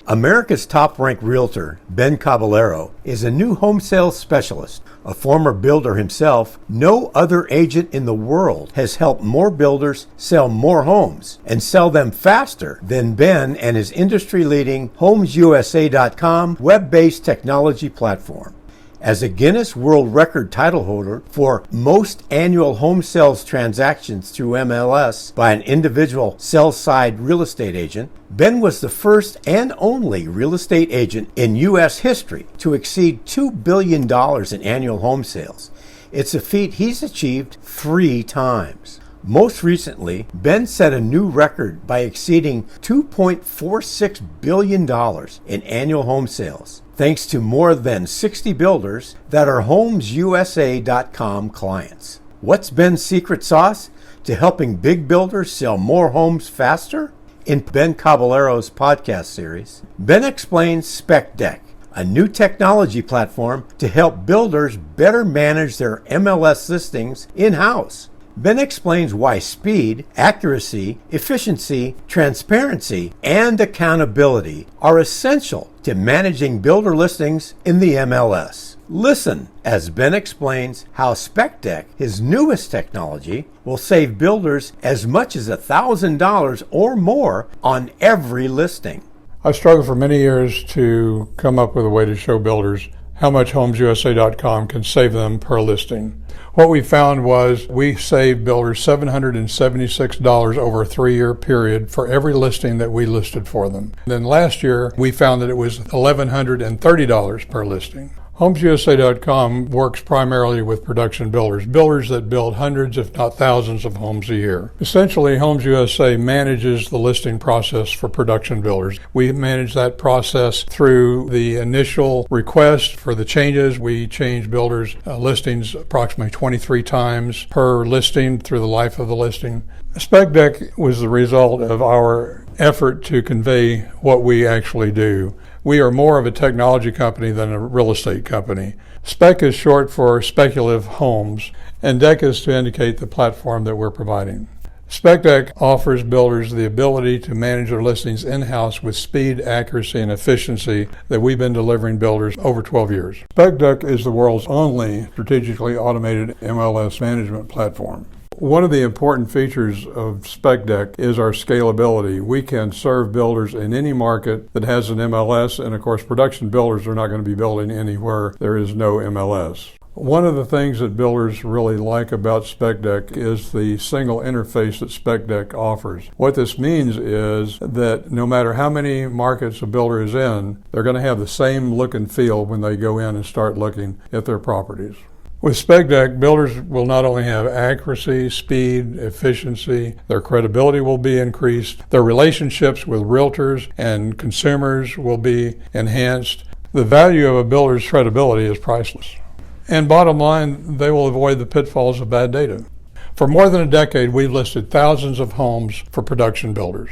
America's top-ranked realtor, Ben Caballero, is a new home sales specialist. A former builder himself, no other agent in the world has helped more builders sell more homes and sell them faster than Ben and his industry-leading HomesUSA.com web-based technology platform. As a Guinness World Record title holder for most annual home sales transactions through MLS by an individual sell-side real estate agent, Ben was the first and only real estate agent in U.S. history to exceed $2 billion in annual home sales. It's a feat he's achieved 3 times. Most recently, Ben set a new record by exceeding $2.46 billion in annual home sales, thanks to more than 60 builders that are HomesUSA.com clients. What's Ben's secret sauce to helping big builders sell more homes faster? In Ben Caballero's podcast series, Ben explains SpecDeck, a new technology platform to help builders better manage their MLS listings in-house. Ben explains why speed, accuracy, efficiency, transparency, and accountability are essential to managing builder listings in the MLS. Listen as Ben explains how SpecDeck, his newest technology, will save builders as much as $1,000 or more on every listing. I've struggled for many years to come up with a way to show builders how much HomesUSA.com can save them per listing. What we found was we saved builders $776 over a 3-year period for every listing that we listed for them. And then last year, we found that it was $1,130 per listing. HomesUSA.com works primarily with production builders that build hundreds if not thousands of homes a year. Essentially, HomesUSA manages the listing process for production builders. We manage that process through the initial request for the changes. We change builders' listings approximately 23 times per listing through the life of the listing. SpecDeck was the result of our effort to convey what we actually do. We are more of a technology company than a real estate company. Spec is short for speculative homes, and Deck is to indicate the platform that we're providing. SpecDeck offers builders the ability to manage their listings in-house with speed, accuracy, and efficiency that we've been delivering builders over 12 years. SpecDeck is the world's only strategically automated MLS management platform. One of the important features of SpecDeck is our scalability. We can serve builders in any market that has an MLS, and of course production builders are not going to be building anywhere there is no MLS. One of the things that builders really like about SpecDeck is the single interface that SpecDeck offers. What this means is that no matter how many markets a builder is in, they're going to have the same look and feel when they go in and start looking at their properties. With SpecDeck, builders will not only have accuracy, speed, efficiency, their credibility will be increased, their relationships with realtors and consumers will be enhanced. The value of a builder's credibility is priceless. And bottom line, they will avoid the pitfalls of bad data. For more than a decade, we've listed thousands of homes for production builders.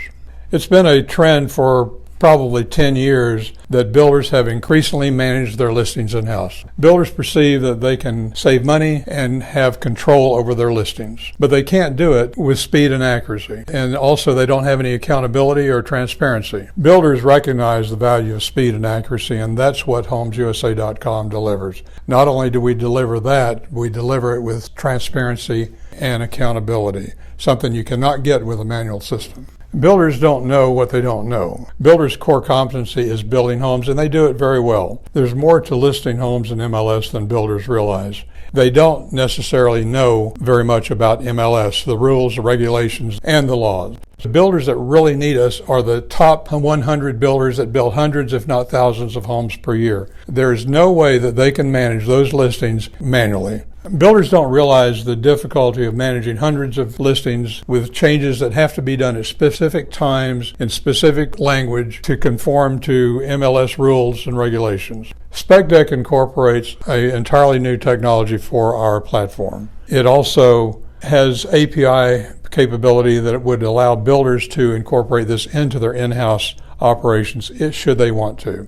It's been a trend for probably 10 years that builders have increasingly managed their listings in-house. Builders perceive that they can save money and have control over their listings, but they can't do it with speed and accuracy. And also they don't have any accountability or transparency. Builders recognize the value of speed and accuracy, and that's what HomesUSA.com delivers. Not only do we deliver that, we deliver it with transparency and accountability, something you cannot get with a manual system. Builders don't know what they don't know. Builders' core competency is building homes, and they do it very well. There's more to listing homes in MLS than builders realize. They don't necessarily know very much about MLS, the rules, the regulations, and the laws. The builders that really need us are the top 100 builders that build hundreds, if not thousands, of homes per year. There is no way that they can manage those listings manually. Builders don't realize the difficulty of managing hundreds of listings with changes that have to be done at specific times in specific language to conform to MLS rules and regulations. SpecDeck incorporates an entirely new technology for our platform. It also has API capability that would allow builders to incorporate this into their in-house operations should they want to.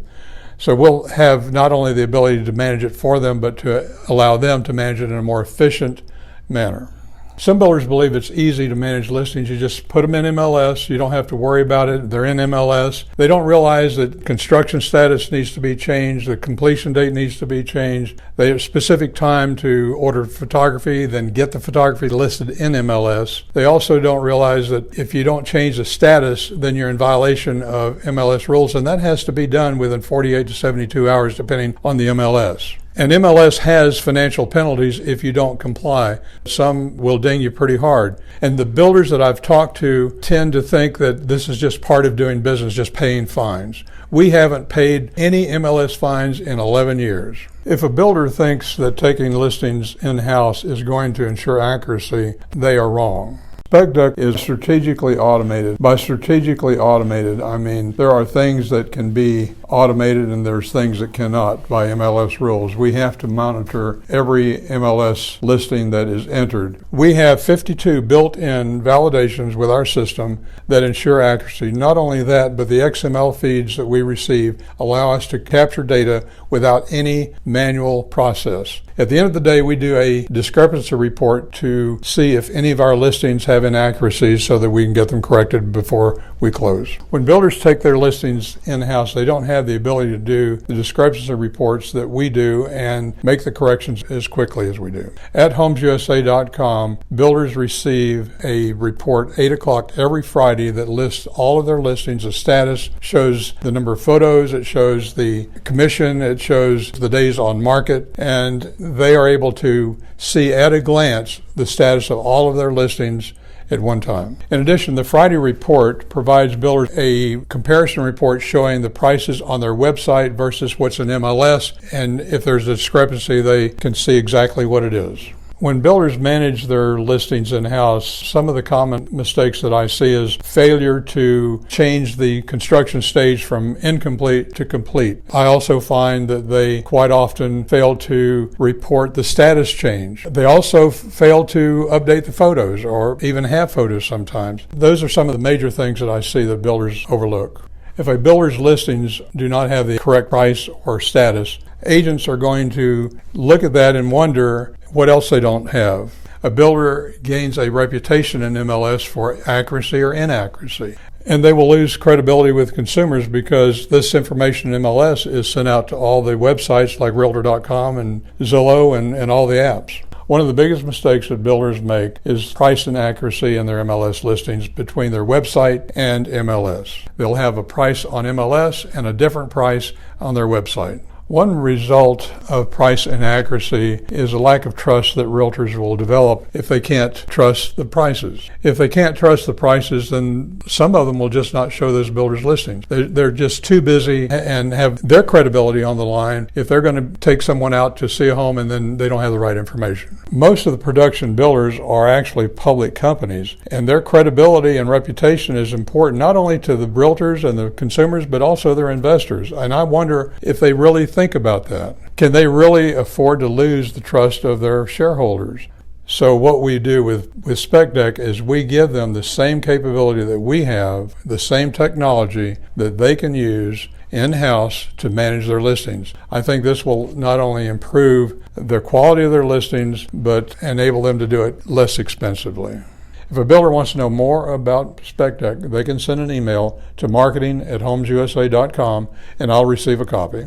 So we'll have not only the ability to manage it for them, but to allow them to manage it in a more efficient manner. Some builders believe it's easy to manage listings. You just put them in MLS. You don't have to worry about it. They're in MLS. They don't realize that construction status needs to be changed. The completion date needs to be changed. They have a specific time to order photography, then get the photography listed in MLS. They also don't realize that if you don't change the status, then you're in violation of MLS rules, and that has to be done within 48 to 72 hours, depending on the MLS. And MLS has financial penalties if you don't comply. Some will ding you pretty hard. And the builders that I've talked to tend to think that this is just part of doing business, just paying fines. We haven't paid any MLS fines in 11 years. If a builder thinks that taking listings in-house is going to ensure accuracy, they are wrong. SpecDeck is strategically automated. By strategically automated, I mean there are things that can be automated and there's things that cannot by MLS rules. We have to monitor every MLS listing that is entered. We have 52 built-in validations with our system that ensure accuracy. Not only that, but the XML feeds that we receive allow us to capture data without any manual process. At the end of the day, we do a discrepancy report to see if any of our listings have inaccuracies so that we can get them corrected before we close. When builders take their listings in-house, they don't have the ability to do the discrepancy reports that we do and make the corrections as quickly as we do. At homesusa.com, builders receive a report 8 o'clock every Friday that lists all of their listings. The status shows the number of photos, it shows the commission, it shows the days on market, and they are able to see at a glance the status of all of their listings at one time. In addition, the Friday report provides builders a comparison report showing the prices on their website versus what's in MLS, and if there's a discrepancy, they can see exactly what it is. When builders manage their listings in-house, some of the common mistakes that I see is failure to change the construction stage from incomplete to complete. I also find that they quite often fail to report the status change. They also fail to update the photos or even have photos sometimes. Those are some of the major things that I see that builders overlook. If a builder's listings do not have the correct price or status, agents are going to look at that and wonder what else they don't have. A builder gains a reputation in MLS for accuracy or inaccuracy, and they will lose credibility with consumers because this information in MLS is sent out to all the websites like Realtor.com and Zillow and all the apps. One of the biggest mistakes that builders make is price inaccuracy in their MLS listings between their website and MLS. They'll have a price on MLS and a different price on their website. One result of price inaccuracy is a lack of trust that realtors will develop if they can't trust the prices. If they can't trust the prices, then some of them will just not show those builders' listings. They're just too busy and have their credibility on the line if they're going to take someone out to see a home and then they don't have the right information. Most of the production builders are actually public companies, and their credibility and reputation is important not only to the realtors and the consumers, but also their investors. And I wonder if they really think about that. Can they really afford to lose the trust of their shareholders? So what we do with SpecDeck is we give them the same capability that we have, the same technology that they can use in-house to manage their listings. I think this will not only improve the quality of their listings, but enable them to do it less expensively. If a builder wants to know more about SpecDeck, they can send an email to marketing@homesusa.com and I'll receive a copy.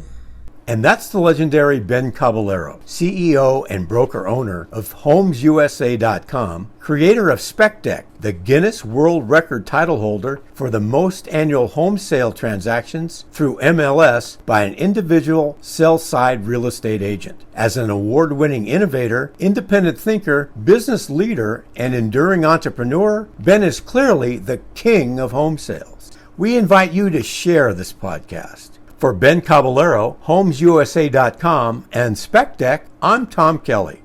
And that's the legendary Ben Caballero, CEO and broker owner of HomesUSA.com, creator of SpecDeck, the Guinness World Record title holder for the most annual home sale transactions through MLS by an individual sell-side real estate agent. As an award-winning innovator, independent thinker, business leader, and enduring entrepreneur, Ben is clearly the king of home sales. We invite you to share this podcast. For Ben Caballero, HomesUSA.com, and SpecDeck, I'm Tom Kelly.